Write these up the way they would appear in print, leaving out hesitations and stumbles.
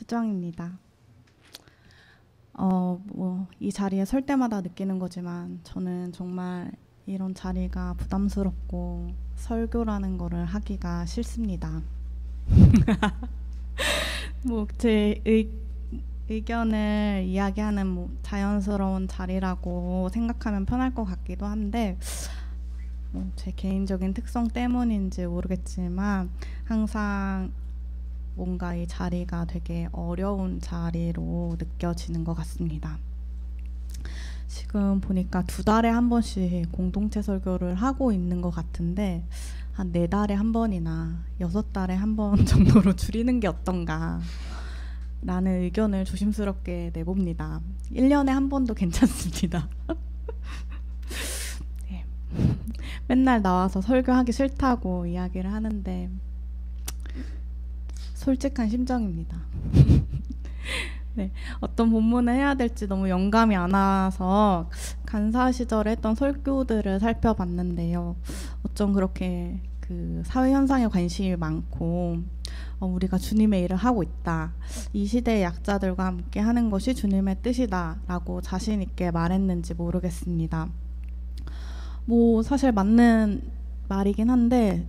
심정입니다. 이 자리에 설 때마다 느끼는 거지만 저는 정말 이런 자리가 부담스럽고 설교라는 거를 하기가 싫습니다. 제 의견을 이야기하는 자연스러운 자리라고 생각하면 편할 것 같기도 한데 제 개인적인 특성 때문인지 모르겠지만 항상 뭔가 이 자리가 되게 어려운 자리로 느껴지는 것 같습니다. 지금 보니까 2달에 한 번씩 공동체 설교를 하고 있는 것 같은데 한 4달에 한 번이나 6달에 한 번 정도로 줄이는 게 어떤가 라는 의견을 조심스럽게 내봅니다. 1년에 한 번도 괜찮습니다. 네. 맨날 나와서 설교하기 싫다고 이야기를 하는데 솔직한 심정입니다. 네, 어떤 본문을 해야 될지 너무 영감이 안 와서 간사 시절에 했던 설교들을 살펴봤는데요. 어쩜 그렇게 그 사회 현상에 관심이 많고 우리가 주님의 일을 하고 있다. 이 시대의 약자들과 함께 하는 것이 주님의 뜻이다 라고 자신 있게 말했는지 모르겠습니다. 사실 맞는 말이긴 한데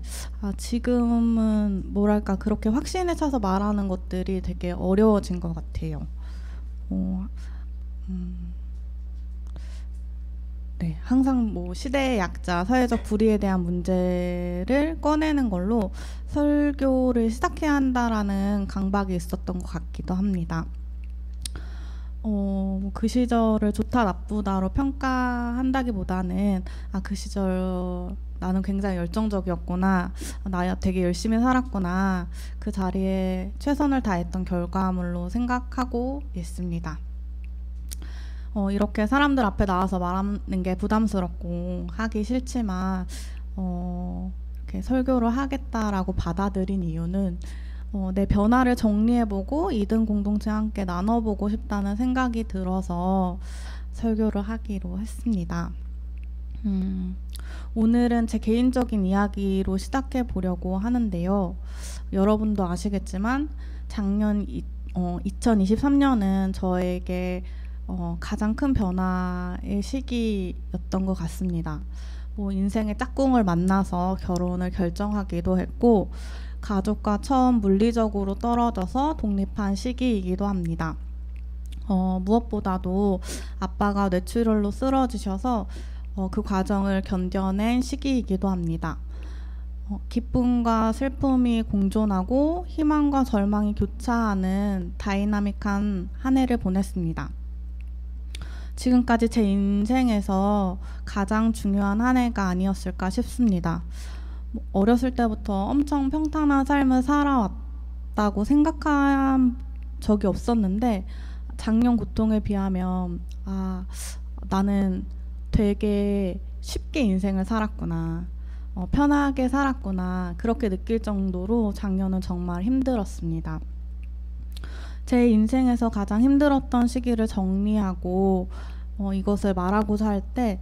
지금은 뭐랄까 그렇게 확신에 차서 말하는 것들이 되게 어려워진 것 같아요. 네, 항상 시대의 약자, 사회적 불의에 대한 문제를 꺼내는 걸로 설교를 시작해야 한다라는 강박이 있었던 것 같기도 합니다. 그 시절을 좋다 나쁘다로 평가한다기보다는 그 시절 나는 굉장히 열정적이었구나, 나 되게 열심히 살았구나, 그 자리에 최선을 다했던 결과물로 생각하고 있습니다. 이렇게 사람들 앞에 나와서 말하는 게 부담스럽고 하기 싫지만 이렇게 설교를 하겠다라고 받아들인 이유는 내 변화를 정리해보고 2등 공동체와 함께 나눠보고 싶다는 생각이 들어서 설교를 하기로 했습니다. 오늘은 제 개인적인 이야기로 시작해 보려고 하는데요. 여러분도 아시겠지만 작년 2023년은 저에게 가장 큰 변화의 시기였던 것 같습니다. 인생의 짝꿍을 만나서 결혼을 결정하기도 했고 가족과 처음 물리적으로 떨어져서 독립한 시기이기도 합니다. 무엇보다도 아빠가 뇌출혈로 쓰러지셔서 그 과정을 견뎌낸 시기이기도 합니다. 기쁨과 슬픔이 공존하고 희망과 절망이 교차하는 다이나믹한 한 해를 보냈습니다. 지금까지 제 인생에서 가장 중요한 한 해가 아니었을까 싶습니다. 어렸을 때부터 엄청 평탄한 삶을 살아왔다고 생각한 적이 없었는데 작년 고통에 비하면 나는 되게 쉽게 인생을 살았구나, 편하게 살았구나, 그렇게 느낄 정도로 작년은 정말 힘들었습니다. 제 인생에서 가장 힘들었던 시기를 정리하고 이것을 말하고자 할 때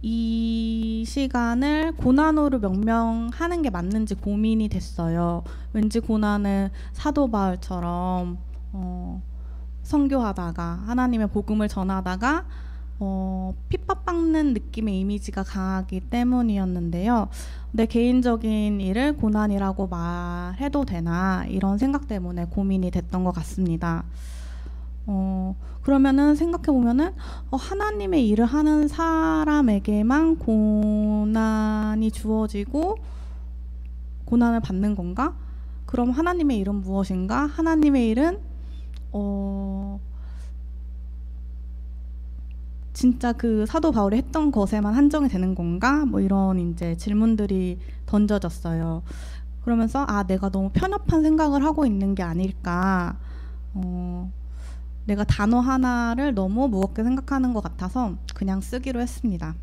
이 시간을 고난으로 명명하는 게 맞는지 고민이 됐어요. 왠지 고난은 사도 바울처럼 선교하다가 하나님의 복음을 전하다가 핍박받는 느낌의 이미지가 강하기 때문이었는데요. 내 개인적인 일을 고난이라고 말해도 되나, 이런 생각 때문에 고민이 됐던 것 같습니다. 그러면은 생각해보면은 하나님의 일을 하는 사람에게만 고난이 주어지고 고난을 받는 건가? 그럼 하나님의 일은 무엇인가? 하나님의 일은 진짜 그 사도 바울이 했던 것에만 한정이 되는 건가? 이런 이제 질문들이 던져졌어요. 그러면서 내가 너무 편협한 생각을 하고 있는 게 아닐까, 내가 단어 하나를 너무 무겁게 생각하는 것 같아서 그냥 쓰기로 했습니다.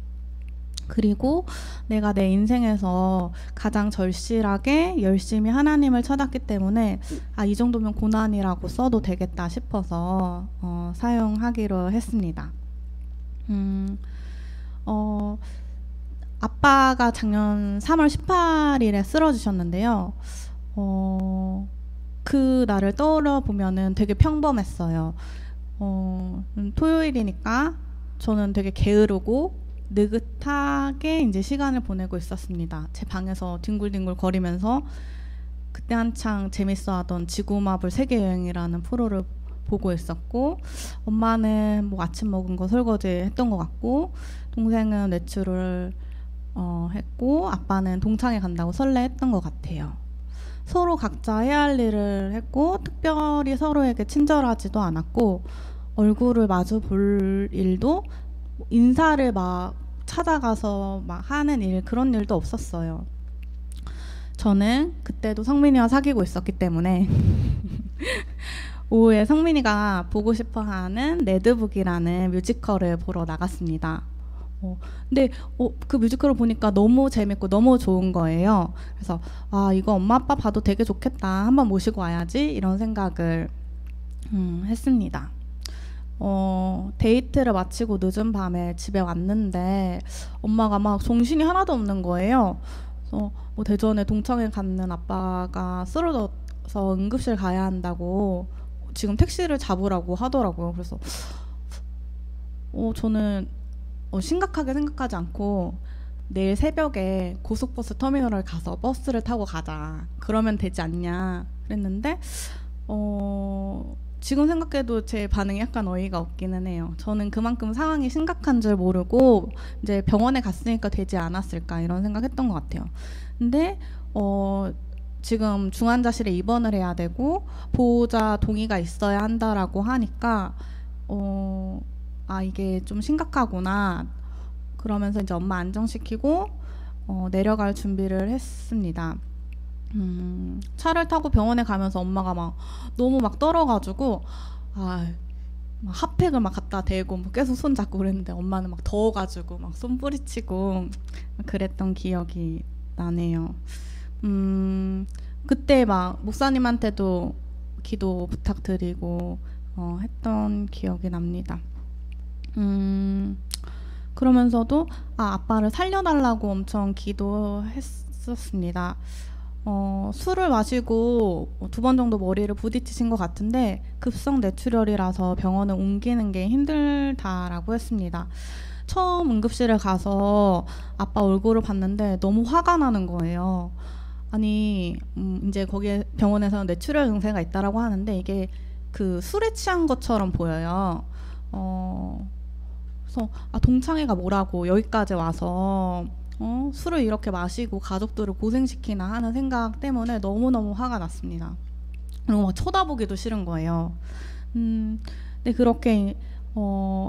그리고 내가 내 인생에서 가장 절실하게 열심히 하나님을 찾았기 때문에 이 정도면 고난이라고 써도 되겠다 싶어서 사용하기로 했습니다. 아빠가 작년 3월 18일에 쓰러지셨는데요. 그 날을 떠올려 보면은 되게 평범했어요. 토요일이니까 저는 되게 게으르고 느긋하게 이제 시간을 보내고 있었습니다. 제 방에서 뒹굴뒹굴 거리면서 그때 한창 재밌어하던 지구마블 세계여행이라는 프로를 보고 있었고, 엄마는 뭐 아침 먹은 거 설거지 했던 것 같고, 동생은 외출을 했고, 아빠는 동창회 간다고 설레했던 것 같아요. 서로 각자 해야 할 일을 했고, 특별히 서로에게 친절하지도 않았고, 얼굴을 마주 볼 일도, 인사를 막 찾아가서 막 하는 일, 그런 일도 없었어요. 저는 그때도 성민이와 사귀고 있었기 때문에 오후에 성민이가 보고 싶어하는 레드북이라는 뮤지컬을 보러 나갔습니다. 근데 그 뮤지컬을 보니까 너무 재밌고 너무 좋은 거예요. 그래서 이거 엄마 아빠 봐도 되게 좋겠다, 한번 모시고 와야지, 이런 생각을 했습니다. 데이트를 마치고 늦은 밤에 집에 왔는데 엄마가 막 정신이 하나도 없는 거예요. 그래서 뭐 대전에 동창회 갔는 아빠가 쓰러져서 응급실 가야 한다고 지금 택시를 잡으라고 하더라고요. 그래서 저는 심각하게 생각하지 않고 내일 새벽에 고속버스 터미널을 가서 버스를 타고 가자, 그러면 되지 않냐 그랬는데 지금 생각해도 제 반응이 약간 어이가 없기는 해요. 저는 그만큼 상황이 심각한 줄 모르고 이제 병원에 갔으니까 되지 않았을까, 이런 생각했던 것 같아요. 근데 지금 중환자실에 입원을 해야 되고 보호자 동의가 있어야 한다라고 하니까 이게 좀 심각하구나, 그러면서 이제 엄마 안정시키고 내려갈 준비를 했습니다. 차를 타고 병원에 가면서 엄마가 막 너무 막 떨어가지고 막 핫팩을 막 갖다 대고 뭐 계속 손 잡고 그랬는데, 엄마는 막 더워가지고 막 손 뿌리치고 그랬던 기억이 나네요. 그때 막 목사님한테도 기도 부탁드리고 했던 기억이 납니다. 그러면서도 아빠를 살려달라고 엄청 기도했었습니다. 술을 마시고 2번 정도 머리를 부딪히신 것 같은데 급성 뇌출혈이라서 병원을 옮기는 게 힘들다라고 했습니다. 처음 응급실에 가서 아빠 얼굴을 봤는데 너무 화가 나는 거예요. 아니 이제 거기에 병원에서는 뇌출혈 증세가 있다라고 하는데 이게 그 술에 취한 것처럼 보여요. 그래서 동창회가 뭐라고 여기까지 와서 술을 이렇게 마시고 가족들을 고생시키나 하는 생각 때문에 너무너무 화가 났습니다. 그리고 막 쳐다보기도 싫은 거예요. 근데 그렇게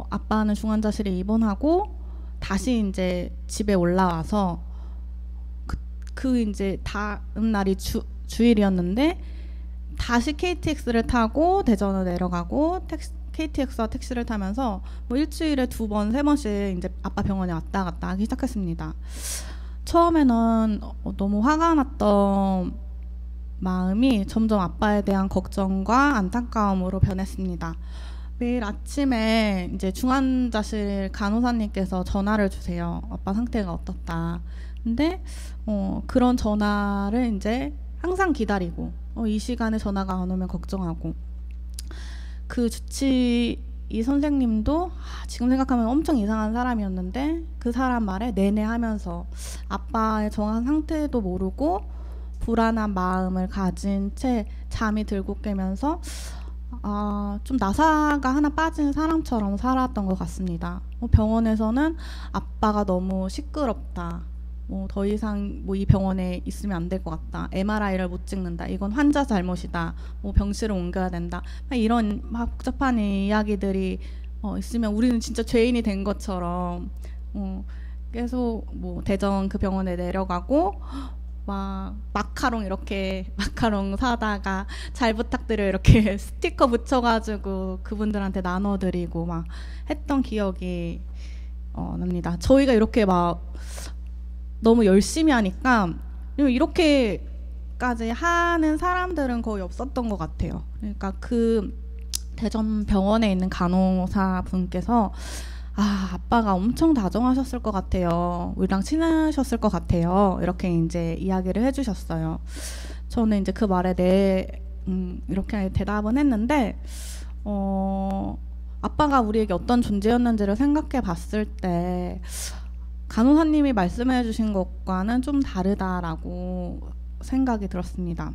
아빠는 중환자실에 입원하고 다시 이제 집에 올라와서 그 이제 다음 날이 주일이었는데 다시 KTX를 타고 대전을 내려가고 KTX와 택시를 타면서 뭐 일주일에 2번, 3번씩 이제 아빠 병원에 왔다 갔다 하기 시작했습니다. 처음에는 너무 화가 났던 마음이 점점 아빠에 대한 걱정과 안타까움으로 변했습니다. 매일 아침에 이제 중환자실 간호사님께서 전화를 주세요. 아빠 상태가 어떻다. 근데 그런 전화를 이제 항상 기다리고 이 시간에 전화가 안 오면 걱정하고, 그 주치의 선생님도 지금 생각하면 엄청 이상한 사람이었는데 그 사람 말에 내내 하면서 아빠의 정확한 상태도 모르고 불안한 마음을 가진 채 잠이 들고 깨면서 좀 나사가 하나 빠진 사람처럼 살았던 것 같습니다. 병원에서는 아빠가 너무 시끄럽다, 더 이상 이 병원에 있으면 안 될 것 같다, MRI를 못 찍는다, 이건 환자 잘못이다, 병실을 옮겨야 된다, 이런 막 복잡한 이야기들이 있으면 우리는 진짜 죄인이 된 것처럼 계속 대전 그 병원에 내려가고 막 마카롱 사다가 잘 부탁드려 이렇게 스티커 붙여가지고 그분들한테 나눠드리고 막 했던 기억이 납니다. 저희가 이렇게 막 너무 열심히 하니까 이렇게까지 하는 사람들은 거의 없었던 것 같아요. 그러니까 그 대전 병원에 있는 간호사 분께서 아빠가 엄청 다정하셨을 것 같아요, 우리랑 친하셨을 것 같아요, 이렇게 이제 이야기를 해주셨어요. 저는 이제 그 말에 네, 이렇게 대답은 했는데 아빠가 우리에게 어떤 존재였는지를 생각해 봤을 때 간호사님이 말씀해 주신 것과는 좀 다르다라고 생각이 들었습니다.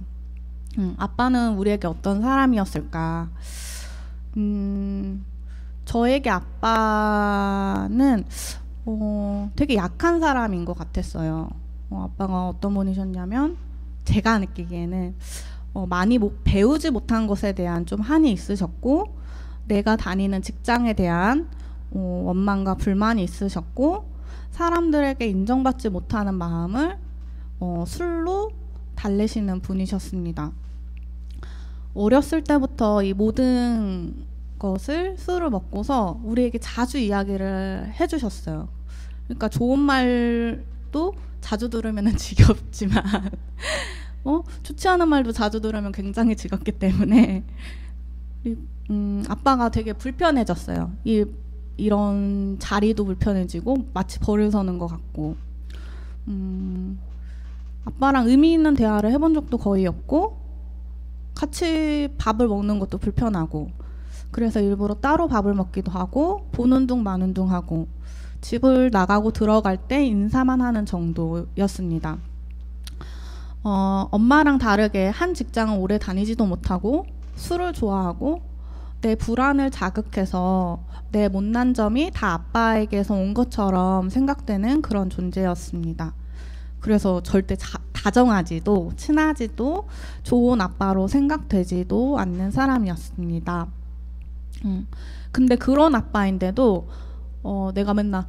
아빠는 우리에게 어떤 사람이었을까? 저에게 아빠는 되게 약한 사람인 것 같았어요. 아빠가 어떤 분이셨냐면 제가 느끼기에는 많이 배우지 못한 것에 대한 좀 한이 있으셨고, 내가 다니는 직장에 대한 원망과 불만이 있으셨고, 사람들에게 인정받지 못하는 마음을 술로 달래시는 분이셨습니다. 어렸을 때부터 이 모든 것을 술을 먹고서 우리에게 자주 이야기를 해주셨어요. 그러니까 좋은 말도 자주 들으면 지겹지만 좋지 않은 말도 자주 들으면 굉장히 지겹기 때문에 아빠가 되게 불편해졌어요. 이런 자리도 불편해지고 마치 벌을 서는 것 같고, 아빠랑 의미 있는 대화를 해본 적도 거의 없고, 같이 밥을 먹는 것도 불편하고, 그래서 일부러 따로 밥을 먹기도 하고, 보는 둥 마는 둥 하고, 집을 나가고 들어갈 때 인사만 하는 정도였습니다. 엄마랑 다르게 한 직장을 오래 다니지도 못하고, 술을 좋아하고, 내 불안을 자극해서 내 못난 점이 다 아빠에게서 온 것처럼 생각되는 그런 존재였습니다. 그래서 절대 다정하지도 친하지도 좋은 아빠로 생각되지도 않는 사람이었습니다. 근데 그런 아빠인데도 내가 맨날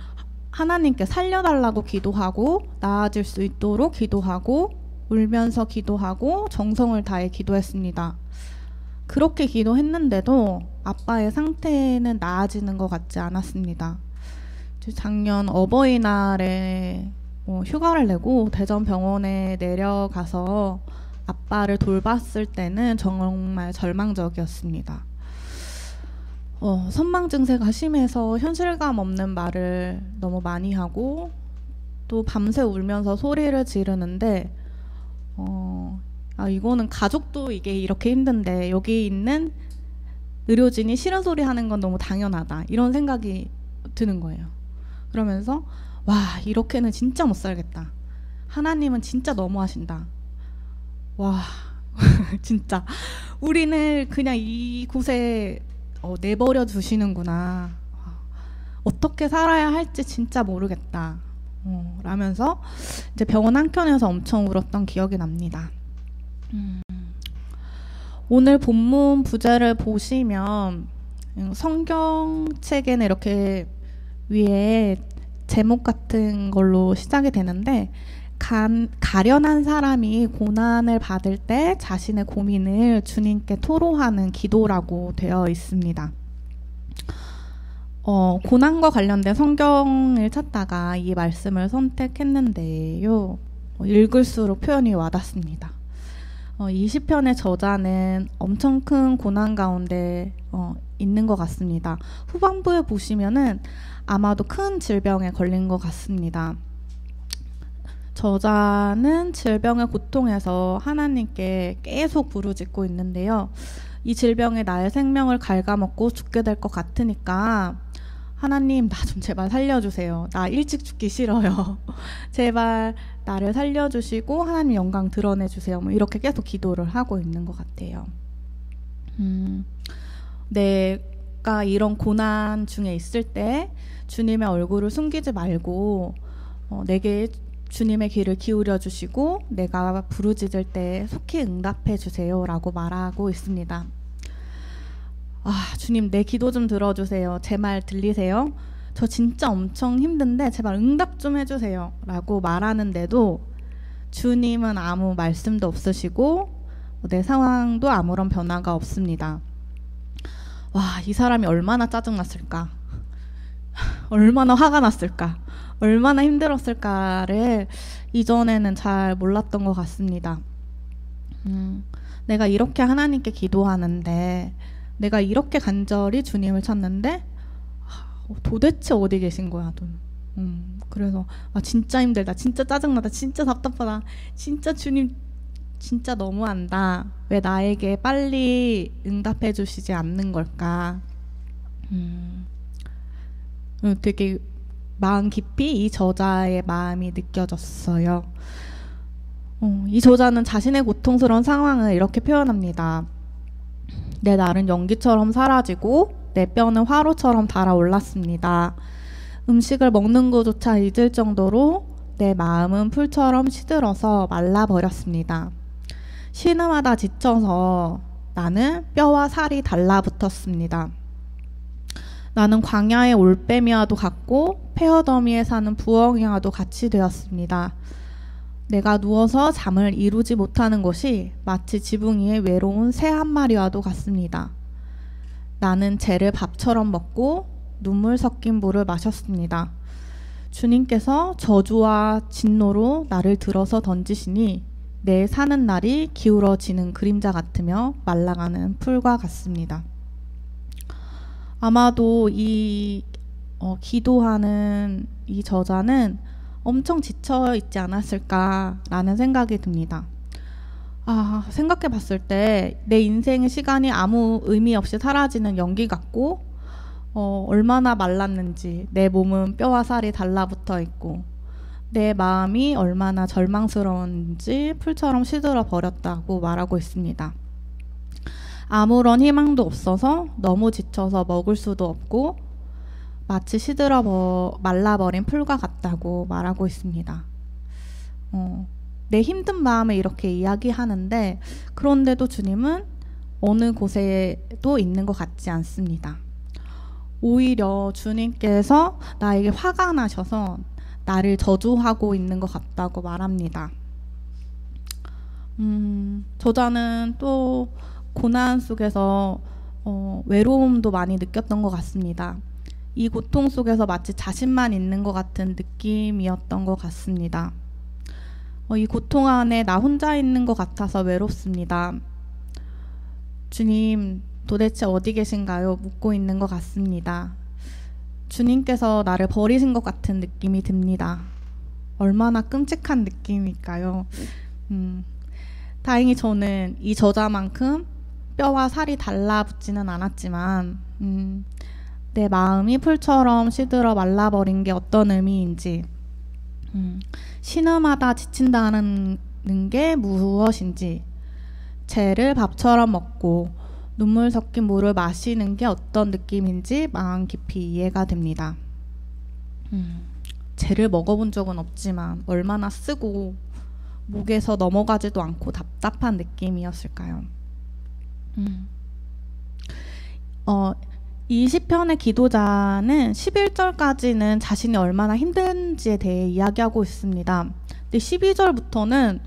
하나님께 살려달라고 기도하고, 나아질 수 있도록 기도하고, 울면서 기도하고, 정성을 다해 기도했습니다. 그렇게 기도했는데도 아빠의 상태는 나아지는 것 같지 않았습니다. 작년 어버이날에 휴가를 내고 대전 병원에 내려가서 아빠를 돌봤을 때는 정말 절망적이었습니다. 선망 증세가 심해서 현실감 없는 말을 너무 많이 하고, 또 밤새 울면서 소리를 지르는데 이거는 가족도 이게 이렇게 힘든데 여기 있는 의료진이 싫은 소리 하는 건 너무 당연하다, 이런 생각이 드는 거예요. 그러면서 와, 이렇게는 진짜 못 살겠다. 하나님은 진짜 너무하신다. 와 진짜 우리는 그냥 이곳에 내버려 두시는구나. 어떻게 살아야 할지 진짜 모르겠다. 라면서 이제 병원 한켠에서 엄청 울었던 기억이 납니다. 오늘 본문 부제를 보시면 성경책에는 이렇게 위에 제목 같은 걸로 시작이 되는데, 가련한 사람이 고난을 받을 때 자신의 고민을 주님께 토로하는 기도라고 되어 있습니다. 고난과 관련된 성경을 찾다가 이 말씀을 선택했는데요. 읽을수록 표현이 와닿습니다. 이 시편의 저자는 엄청 큰 고난 가운데 있는 것 같습니다. 후반부에 보시면은 아마도 큰 질병에 걸린 것 같습니다. 저자는 질병의 고통에서 하나님께 계속 부르짖고 있는데요. 이 질병이 나의 생명을 갉아먹고 죽게 될 것 같으니까 하나님, 나 좀 제발 살려주세요. 나 일찍 죽기 싫어요. 제발 나를 살려주시고 하나님 영광 드러내주세요. 이렇게 계속 기도를 하고 있는 것 같아요. 내가 이런 고난 중에 있을 때 주님의 얼굴을 숨기지 말고 내게 주님의 귀를 기울여 주시고 내가 부르짖을 때 속히 응답해 주세요 라고 말하고 있습니다. 주님, 내 기도 좀 들어주세요. 제 말 들리세요? 저 진짜 엄청 힘든데 제발 응답 좀 해주세요 라고 말하는데도 주님은 아무 말씀도 없으시고 내 상황도 아무런 변화가 없습니다. 이 사람이 얼마나 짜증났을까, 얼마나 화가 났을까, 얼마나 힘들었을까를 이전에는 잘 몰랐던 것 같습니다. 내가 이렇게 하나님께 기도하는데, 내가 이렇게 간절히 주님을 찾는데 도대체 어디 계신 거야? 그래서 진짜 힘들다, 진짜 짜증나다, 진짜 답답하다, 진짜 주님 진짜 너무한다. 왜 나에게 빨리 응답해 주시지 않는 걸까? 되게 마음 깊이 이 저자의 마음이 느껴졌어요. 이 저자는 자신의 고통스러운 상황을 이렇게 표현합니다. 내 날은 연기처럼 사라지고 내 뼈는 화로처럼 달아올랐습니다. 음식을 먹는 것조차 잊을 정도로 내 마음은 풀처럼 시들어서 말라버렸습니다. 신음하다 지쳐서 나는 뼈와 살이 달라붙었습니다. 나는 광야의 올빼미와도 같고 폐허더미에 사는 부엉이와도 같이 되었습니다. 내가 누워서 잠을 이루지 못하는 것이 마치 지붕 위에 외로운 새 한 마리와도 같습니다. 나는 재를 밥처럼 먹고 눈물 섞인 물을 마셨습니다. 주님께서 저주와 진노로 나를 들어서 던지시니 내 사는 날이 기울어지는 그림자 같으며 말라가는 풀과 같습니다. 아마도 이 기도하는 이 저자는 엄청 지쳐 있지 않았을까라는 생각이 듭니다. 생각해 봤을 때 내 인생의 시간이 아무 의미 없이 사라지는 연기 같고 얼마나 말랐는지 내 몸은 뼈와 살이 달라붙어 있고 내 마음이 얼마나 절망스러운지 풀처럼 시들어 버렸다고 말하고 있습니다. 아무런 희망도 없어서 너무 지쳐서 먹을 수도 없고 마치 시들어 말라버린 풀과 같다고 말하고 있습니다. 내 힘든 마음을 이렇게 이야기하는데 그런데도 주님은 어느 곳에도 있는 것 같지 않습니다. 오히려 주님께서 나에게 화가 나셔서 나를 저주하고 있는 것 같다고 말합니다. 저자는 또 고난 속에서 외로움도 많이 느꼈던 것 같습니다. 이 고통 속에서 마치 자신만 있는 것 같은 느낌이었던 것 같습니다. 이 고통 안에 나 혼자 있는 것 같아서 외롭습니다. 주님, 도대체 어디 계신가요? 묻고 있는 것 같습니다. 주님께서 나를 버리신 것 같은 느낌이 듭니다. 얼마나 끔찍한 느낌일까요? 다행히 저는 이 저자만큼 뼈와 살이 달라붙지는 않았지만 내 마음이 풀처럼 시들어 말라버린 게 어떤 의미인지 신음하다 지친다는 게 무엇인지 재를 밥처럼 먹고 눈물 섞인 물을 마시는 게 어떤 느낌인지 마음 깊이 이해가 됩니다. 재를 먹어본 적은 없지만 얼마나 쓰고 목에서 넘어가지도 않고 답답한 느낌이었을까요? 이 시편의 기도자는 11절까지는 자신이 얼마나 힘든지에 대해 이야기하고 있습니다. 근데 12절부터는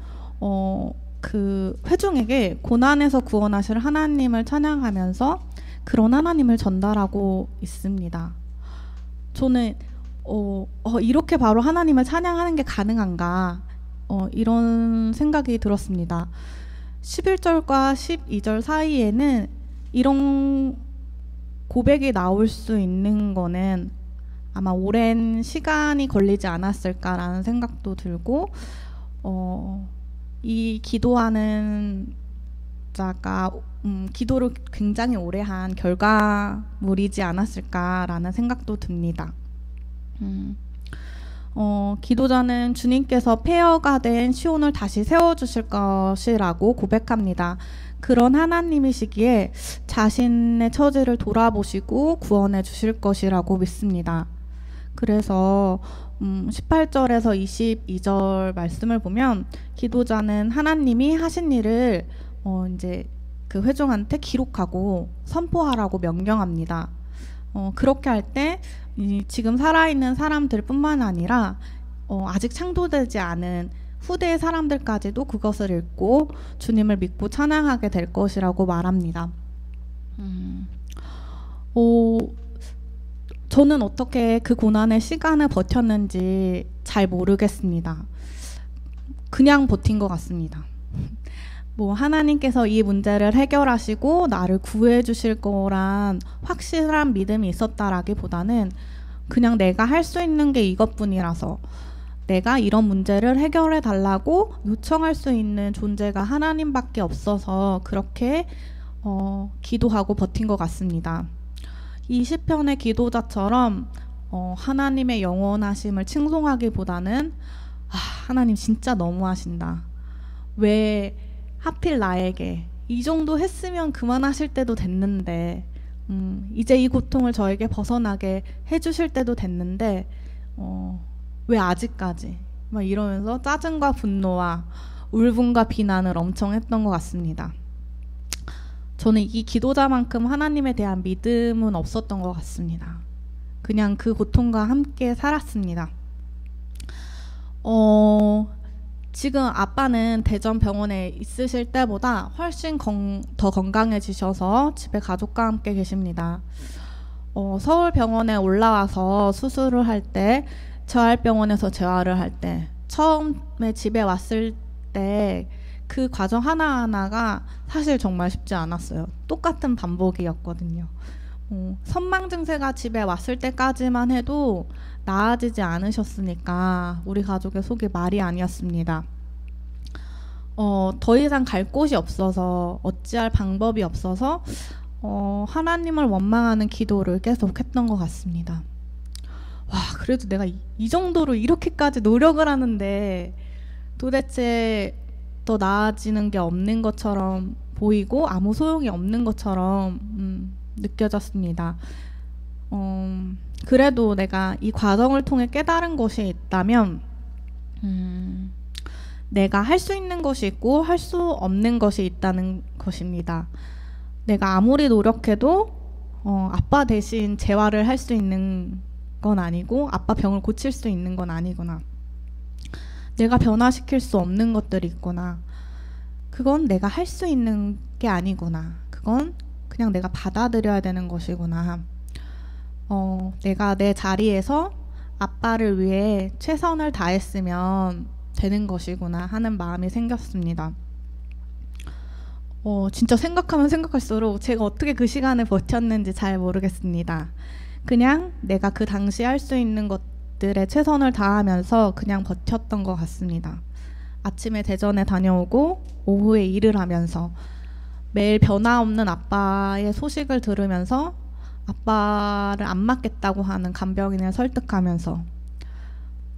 그 회중에게 고난에서 구원하실 하나님을 찬양하면서 그런 하나님을 전달하고 있습니다. 저는 이렇게 바로 하나님을 찬양하는 게 가능한가 이런 생각이 들었습니다. 11절과 12절 사이에는 이런 고백이 나올 수 있는 거는 아마 오랜 시간이 걸리지 않았을까라는 생각도 들고 이 기도하는 자가 기도를 굉장히 오래 한 결과물이지 않았을까라는 생각도 듭니다. 기도자는 주님께서 폐허가 된 시온을 다시 세워주실 것이라고 고백합니다. 그런 하나님이시기에 자신의 처지를 돌아보시고 구원해 주실 것이라고 믿습니다. 그래서 18절에서 22절 말씀을 보면 기도자는 하나님이 하신 일을 이제 그 회중한테 기록하고 선포하라고 명령합니다. 그렇게 할 때 지금 살아있는 사람들뿐만 아니라 아직 창조되지 않은 후대의 사람들까지도 그것을 읽고 주님을 믿고 찬양하게 될 것이라고 말합니다. 저는 어떻게 그 고난의 시간을 버텼는지 잘 모르겠습니다. 그냥 버틴 것 같습니다. 하나님께서 이 문제를 해결하시고 나를 구해 주실 거란 확실한 믿음이 있었다라기보다는 그냥 내가 할 수 있는 게 이것뿐이라서 내가 이런 문제를 해결해 달라고 요청할 수 있는 존재가 하나님밖에 없어서 그렇게 기도하고 버틴 것 같습니다. 이 시편의 기도자처럼 하나님의 영원하심을 칭송하기보다는 하나님 진짜 너무하신다. 왜 하필 나에게 이 정도 했으면 그만하실 때도 됐는데 이제 이 고통을 저에게 벗어나게 해주실 때도 됐는데 왜 아직까지 막 이러면서 짜증과 분노와 울분과 비난을 엄청 했던 것 같습니다. 저는 이 기도자만큼 하나님에 대한 믿음은 없었던 것 같습니다. 그냥 그 고통과 함께 살았습니다. 지금 아빠는 대전 병원에 있으실 때보다 훨씬 더 건강해지셔서 집에 가족과 함께 계십니다. 서울 병원에 올라와서 수술을 할 때, 재활병원에서 재활을 할 때, 처음에 집에 왔을 때 그 과정 하나하나가 사실 정말 쉽지 않았어요. 똑같은 반복이었거든요. 선망 증세가 집에 왔을 때까지만 해도 나아지지 않으셨으니까 우리 가족의 속이 말이 아니었습니다. 더 이상 갈 곳이 없어서 어찌할 방법이 없어서 하나님을 원망하는 기도를 계속 했던 것 같습니다. 와, 그래도 내가 이 정도로 이렇게까지 노력을 하는데 도대체 더 나아지는 게 없는 것처럼 보이고 아무 소용이 없는 것처럼 느껴졌습니다. 그래도 내가 이 과정을 통해 깨달은 것이 있다면 내가 할 수 있는 것이 있고 할 수 없는 것이 있다는 것입니다. 내가 아무리 노력해도 아빠 대신 재활을 할 수 있는 건 아니고 아빠 병을 고칠 수 있는 건 아니구나. 내가 변화시킬 수 없는 것들이 있구나. 그건 내가 할 수 있는 게 아니구나. 그건 그냥 내가 받아들여야 되는 것이구나. 내가 내 자리에서 아빠를 위해 최선을 다했으면 되는 것이구나 하는 마음이 생겼습니다. 진짜 생각하면 생각할수록 제가 어떻게 그 시간을 버텼는지 잘 모르겠습니다. 그냥 내가 그 당시 할 수 있는 것들에 최선을 다하면서 그냥 버텼던 것 같습니다. 아침에 대전에 다녀오고 오후에 일을 하면서 매일 변화 없는 아빠의 소식을 들으면서 아빠를 안 맞겠다고 하는 간병인을 설득하면서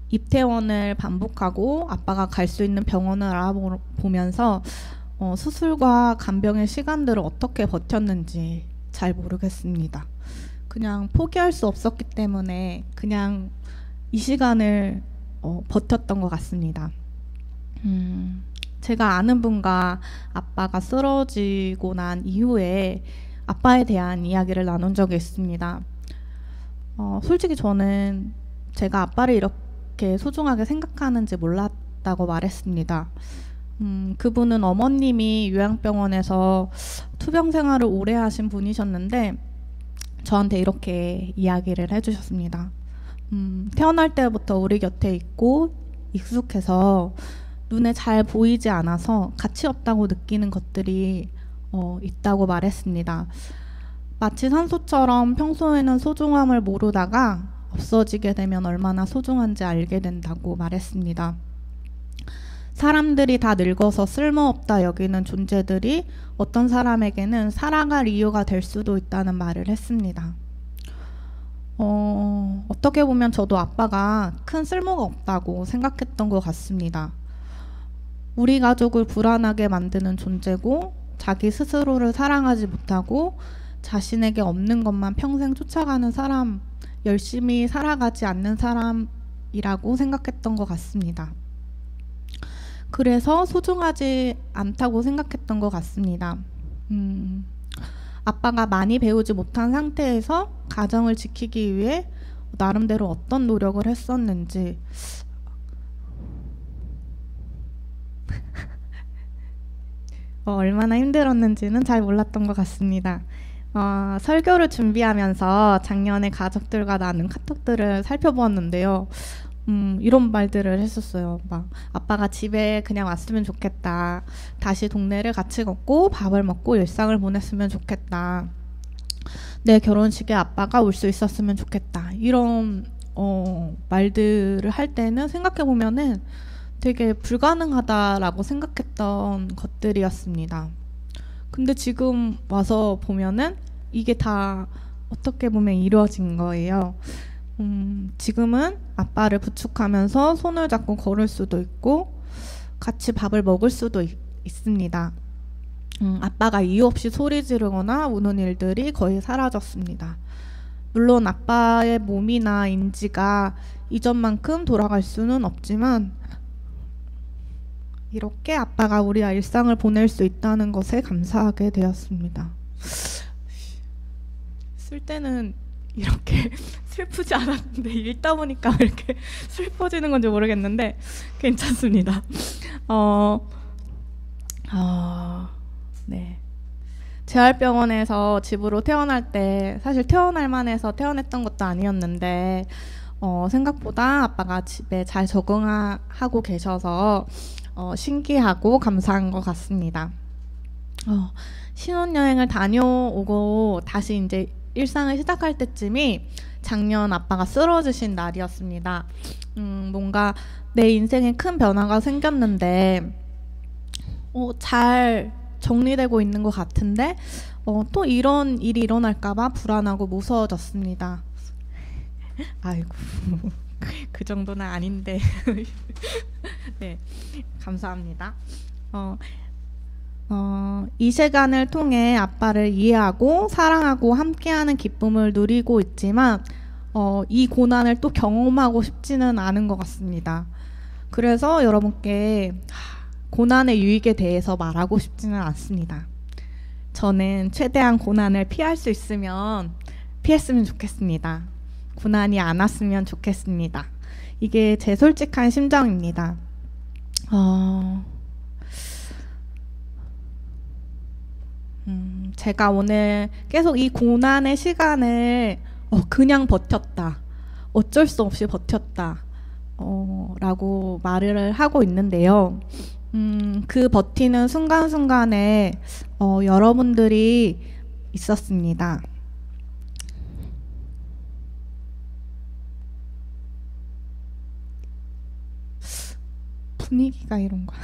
입퇴원을 반복하고 아빠가 갈 수 있는 병원을 알아보면서 수술과 간병의 시간들을 어떻게 버텼는지 잘 모르겠습니다. 그냥 포기할 수 없었기 때문에 그냥 이 시간을 버텼던 것 같습니다. 제가 아는 분과 아빠가 쓰러지고 난 이후에 아빠에 대한 이야기를 나눈 적이 있습니다. 솔직히 저는 제가 아빠를 이렇게 소중하게 생각하는지 몰랐다고 말했습니다. 그분은 어머님이 요양병원에서 투병 생활을 오래 하신 분이셨는데 저한테 이렇게 이야기를 해주셨습니다. 태어날 때부터 우리 곁에 있고 익숙해서 눈에 잘 보이지 않아서 가치 없다고 느끼는 것들이 있다고 말했습니다. 마치 산소처럼 평소에는 소중함을 모르다가 없어지게 되면 얼마나 소중한지 알게 된다고 말했습니다. 사람들이 다 늙어서 쓸모없다 여기는 존재들이 어떤 사람에게는 살아갈 이유가 될 수도 있다는 말을 했습니다. 어떻게 보면 저도 아빠가 큰 쓸모가 없다고 생각했던 것 같습니다. 우리 가족을 불안하게 만드는 존재고 자기 스스로를 사랑하지 못하고 자신에게 없는 것만 평생 쫓아가는 사람, 열심히 살아가지 않는 사람이라고 생각했던 것 같습니다. 그래서 소중하지 않다고 생각했던 것 같습니다. 아빠가 많이 배우지 못한 상태에서 가정을 지키기 위해 나름대로 어떤 노력을 했었는지 얼마나 힘들었는지는 잘 몰랐던 것 같습니다. 설교를 준비하면서 작년에 가족들과 나눈 카톡들을 살펴보았는데요. 이런 말들을 했었어요. 막 아빠가 집에 그냥 왔으면 좋겠다. 다시 동네를 같이 걷고 밥을 먹고 일상을 보냈으면 좋겠다. 내 결혼식에 아빠가 올 수 있었으면 좋겠다. 이런 말들을 할 때는 생각해 보면은 되게 불가능하다라고 생각했던 것들이었습니다. 근데 지금 와서 보면은 이게 다 어떻게 보면 이루어진 거예요. 지금은 아빠를 부축하면서 손을 잡고 걸을 수도 있고 같이 밥을 먹을 수도 있습니다. 아빠가 이유 없이 소리 지르거나 우는 일들이 거의 사라졌습니다. 물론 아빠의 몸이나 인지가 이전만큼 돌아갈 수는 없지만 이렇게 아빠가 우리와 일상을 보낼 수 있다는 것에 감사하게 되었습니다. 쓸 때는 이렇게 슬프지 않았는데 읽다 보니까 왜 이렇게 슬퍼지는 건지 모르겠는데 괜찮습니다. 네. 재활병원에서 집으로 퇴원할 때 사실 퇴원할 만해서 퇴원했던 것도 아니었는데 생각보다 아빠가 집에 잘 적응하고 계셔서 신기하고 감사한 것 같습니다. 신혼여행을 다녀오고 다시 이제 일상을 시작할 때쯤이 작년 아빠가 쓰러지신 날이었습니다. 뭔가 내 인생에 큰 변화가 생겼는데 잘 정리되고 있는 것 같은데 또 이런 일이 일어날까봐 불안하고 무서워졌습니다. 아이고 그 정도는 아닌데 네, 감사합니다. 이 시간을 통해 아빠를 이해하고 사랑하고 함께하는 기쁨을 누리고 있지만 이 고난을 또 경험하고 싶지는 않은 것 같습니다. 그래서 여러분께 고난의 유익에 대해서 말하고 싶지는 않습니다. 저는 최대한 고난을 피할 수 있으면 피했으면 좋겠습니다. 고난이 안 왔으면 좋겠습니다. 이게 제 솔직한 심정입니다. 제가 오늘 계속 이 고난의 시간을 그냥 버텼다, 어쩔 수 없이 버텼다 라고 말을 하고 있는데요. 그 버티는 순간순간에 여러분들이 있었습니다. 분위기가 이런가?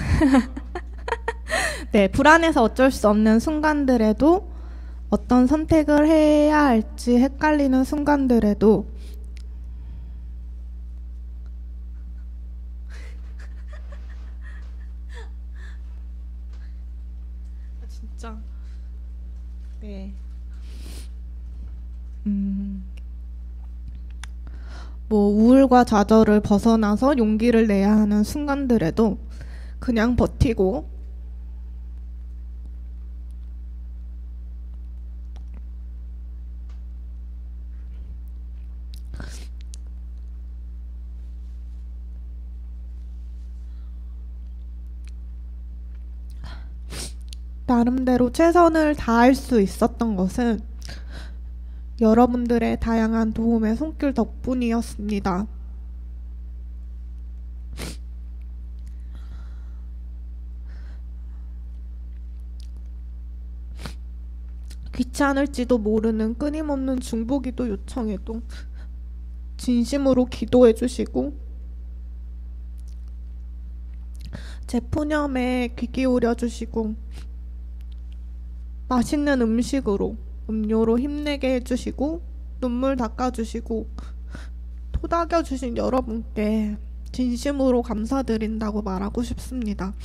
네, 불안해서 어쩔 수 없는 순간들에도, 어떤 선택을 해야 할지 헷갈리는 순간들에도 진짜 네. 뭐 우울과 좌절을 벗어나서 용기를 내야 하는 순간들에도 그냥 버티고 나름대로 최선을 다할 수 있었던 것은 여러분들의 다양한 도움의 손길 덕분이었습니다. 귀찮을지도 모르는 끊임없는 중보기도 요청에도 진심으로 기도해 주시고 제 푸념에 귀 기울여 주시고 맛있는 음식으로, 음료로 힘내게 해주시고 눈물 닦아주시고 토닥여주신 여러분께 진심으로 감사드린다고 말하고 싶습니다.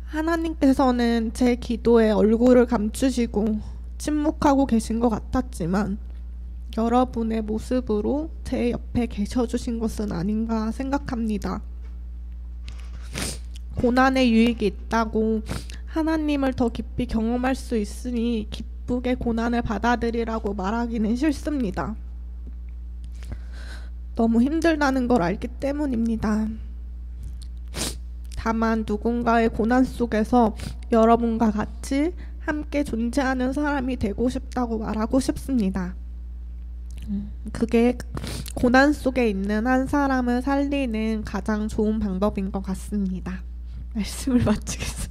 하나님께서는 제 기도에 얼굴을 감추시고 침묵하고 계신 것 같았지만 여러분의 모습으로 제 옆에 계셔주신 것은 아닌가 생각합니다. 고난의 유익이 있다고 하나님을 더 깊이 경험할 수 있으니 기쁘게 고난을 받아들이라고 말하기는 싫습니다. 너무 힘들다는 걸 알기 때문입니다. 다만 누군가의 고난 속에서 여러분과 같이 함께 존재하는 사람이 되고 싶다고 말하고 싶습니다. 그게 고난 속에 있는 한 사람을 살리는 가장 좋은 방법인 것 같습니다. 말씀을 마치겠습니다.